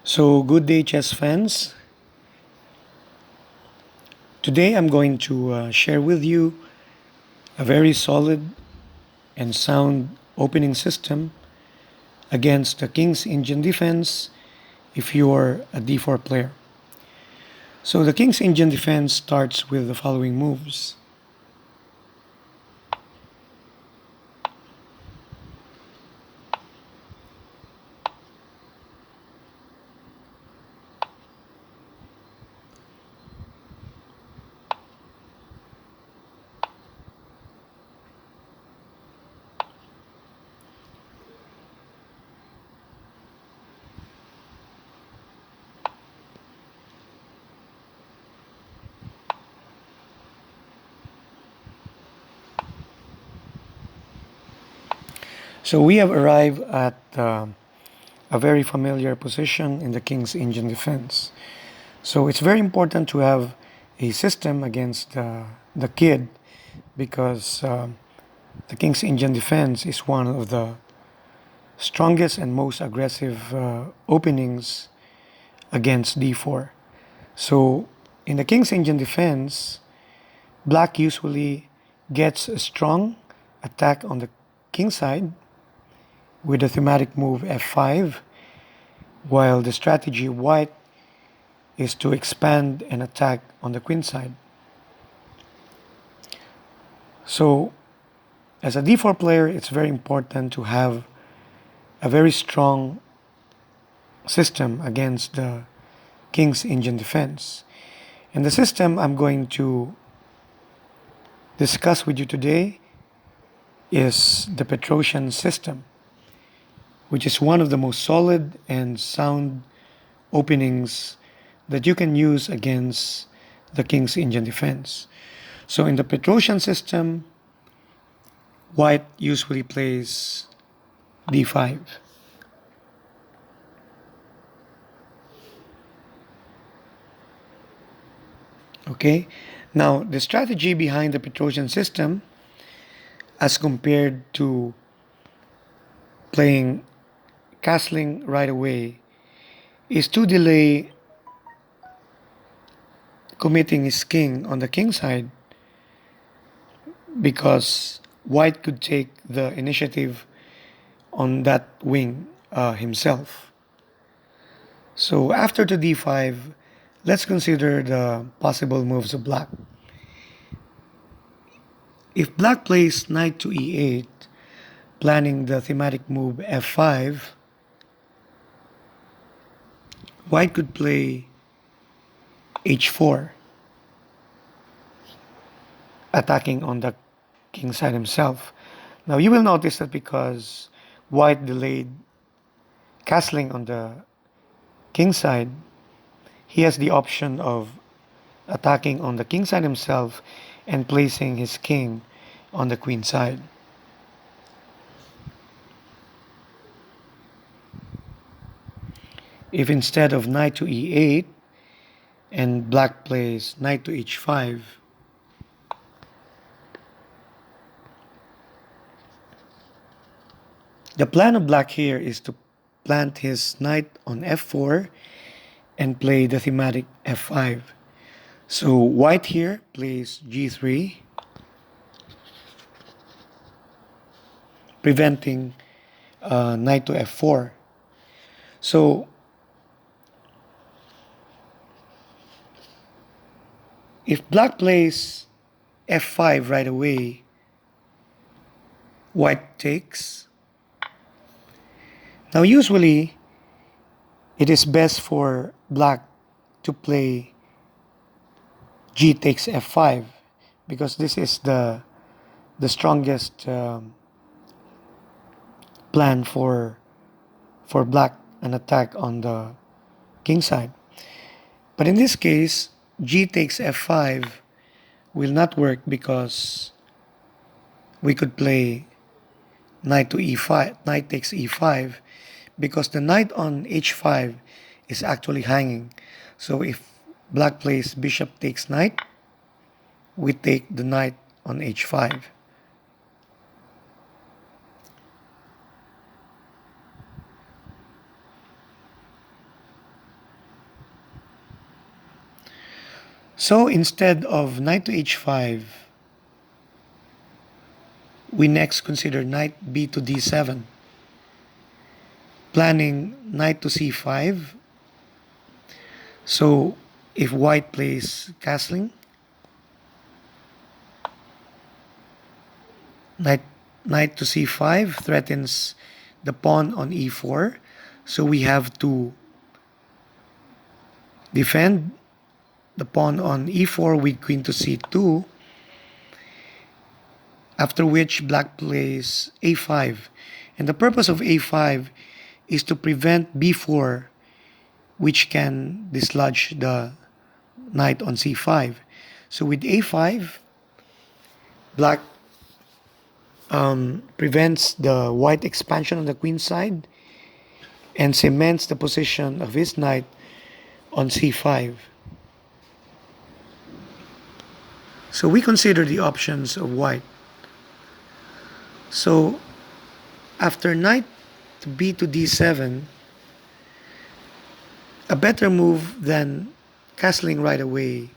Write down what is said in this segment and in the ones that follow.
So, good day, chess fans. Today I'm going to share with you a very solid and sound opening system against the King's Indian defense if you're a d4 player. So, the King's Indian defense starts with the following moves. So, we have arrived at a very familiar position in the King's Indian defense. So, it's very important to have a system against the kid because the King's Indian defense is one of the strongest and most aggressive openings against d4. So in the King's Indian defense, black usually gets a strong attack on the king side with the thematic move f5, while the strategy white is to expand and attack on the queen side. So as a d4 player, it's very important to have a very strong system against the King's Indian defense. And the system I'm going to discuss with you today is the Petrosian System, which is one of the most solid and sound openings that you can use against the King's Indian defense. So in the Petrosian System, white usually plays d5. Okay, now the strategy behind the Petrosian system, as compared to playing castling right away, is to delay committing his king on the king side because white could take the initiative on that wing himself. So after the d5, let's consider the possible moves of black. If black plays knight to e8, planning the thematic move f5, white could play h4, attacking on the king side himself. Now you will notice that because white delayed castling on the king side, he has the option of attacking on the king side himself and placing his king on the queen side. If instead of knight to e8 and black plays knight to h5, the plan of black here is to plant his knight on f4 and play the thematic f5. So white here plays g3, preventing knight to f4. So if black plays f5 right away, white takes. Now usually it is best for black to play g takes f5 because this is the strongest plan for black, an attack on the king side. But in this case, g takes f5 will not work because we could play knight to e5, knight takes e5, because the knight on h5 is actually hanging. So if black plays bishop takes knight, we take the knight on h5. So instead of knight to h5, we next consider knight b to d7, planning knight to c5. So if white plays castling, knight, knight to c5 threatens the pawn on e4. So we have to defend the pawn on e4 with queen to c2, after which black plays a5. And the purpose of a5 is to prevent b4, which can dislodge the knight on c5. So with a5, black prevents the white expansion on the queen side and cements the position of his knight on c5. So we consider the options of white. So after knight to b to d7, a better move than castling right away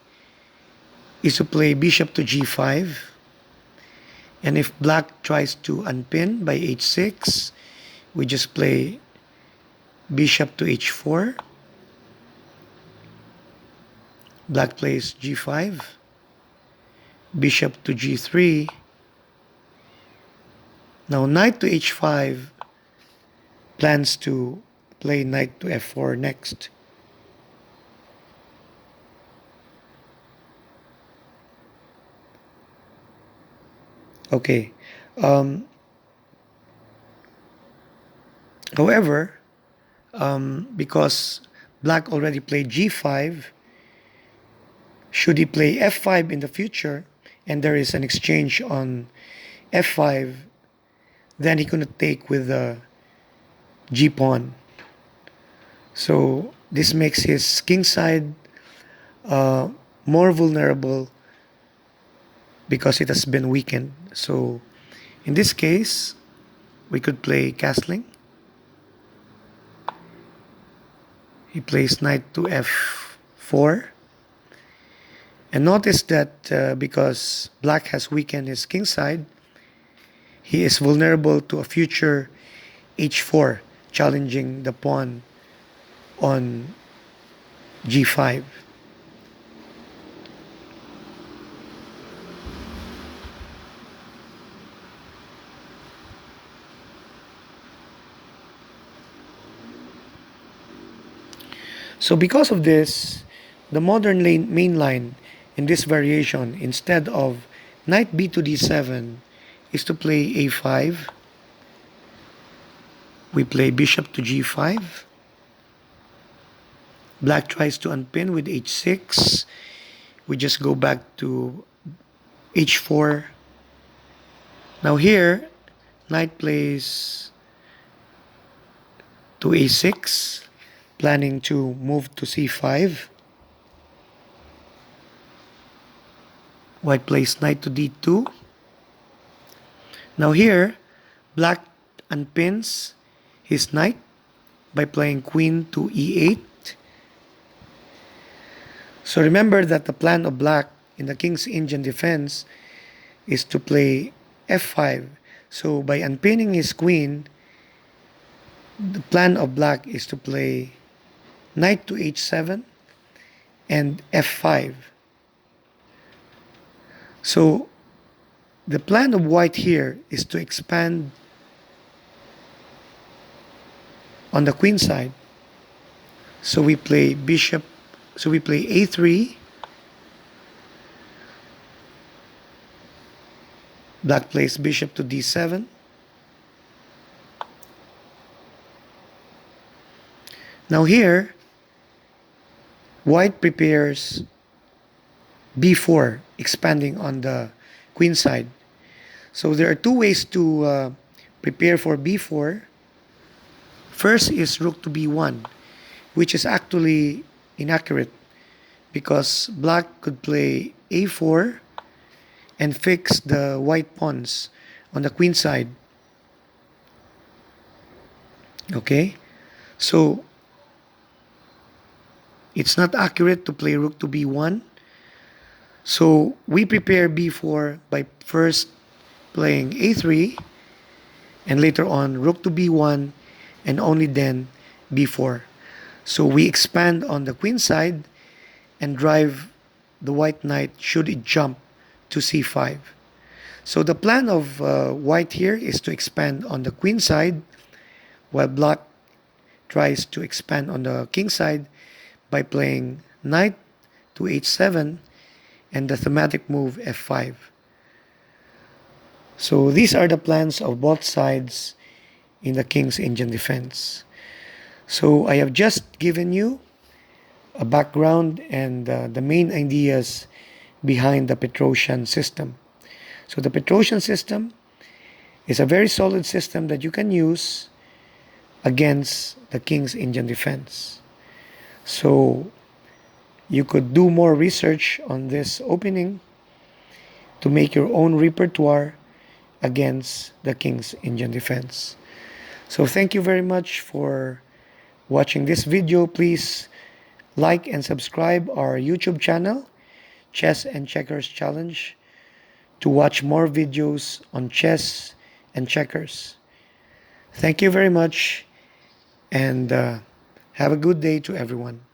is to play bishop to g5. And if black tries to unpin by h6, we just play bishop to h4. Black plays g5, bishop to g3. Now knight to h5 plans to play knight to f4 next. Okay. However, because black already played g5, should he play f5 in the future and there is an exchange on f5, then he couldn't take with the g pawn. So this makes his king side more vulnerable because it has been weakened. So in this case, we could play castling. He plays knight to f4. And notice that because black has weakened his king side, he is vulnerable to a future h4, challenging the pawn on g5. So because of this, the modern main line in this variation, instead of knight b to d7, is to play a5. We play bishop to g5. Black tries to unpin with h6. We just go back to h4. Now here, knight plays to a6, planning to move to c5. White plays knight to d2. Now here, black unpins his knight by playing queen to e8. So remember that the plan of black in the King's Indian defense is to play f5. So by unpinning his queen, the plan of black is to play knight to h7 and f5. So the plan of white here is to expand on the queen side. So we play bishop, so we play a3. Black plays bishop to d7. Now here, white prepares b4, expanding on the queen side. So there are two ways to prepare for b4. First is rook to b1, which is actually inaccurate because black could play a4 and fix the white pawns on the queen side. Okay? So it's not accurate to play rook to b1 So we prepare b4 by first playing a3, and later on rook to b1, and only then b4. So we expand on the queen side and drive the white knight should it jump to c5. So the plan of white here is to expand on the queen side, while black tries to expand on the king side by playing knight to h7 and the thematic move f5. So these are the plans of both sides in the king's Indian defense. So I have just given you a background and the main ideas behind the Petrosian system. So the Petrosian system is a very solid system that you can use against the king's Indian defense. So you could do more research on this opening to make your own repertoire against the king's Indian defense. So thank you very much for watching this video. Please like and subscribe our YouTube channel, Chess and Checkers Challenge, to watch more videos on chess and checkers. Thank you very much, and have a good day to everyone.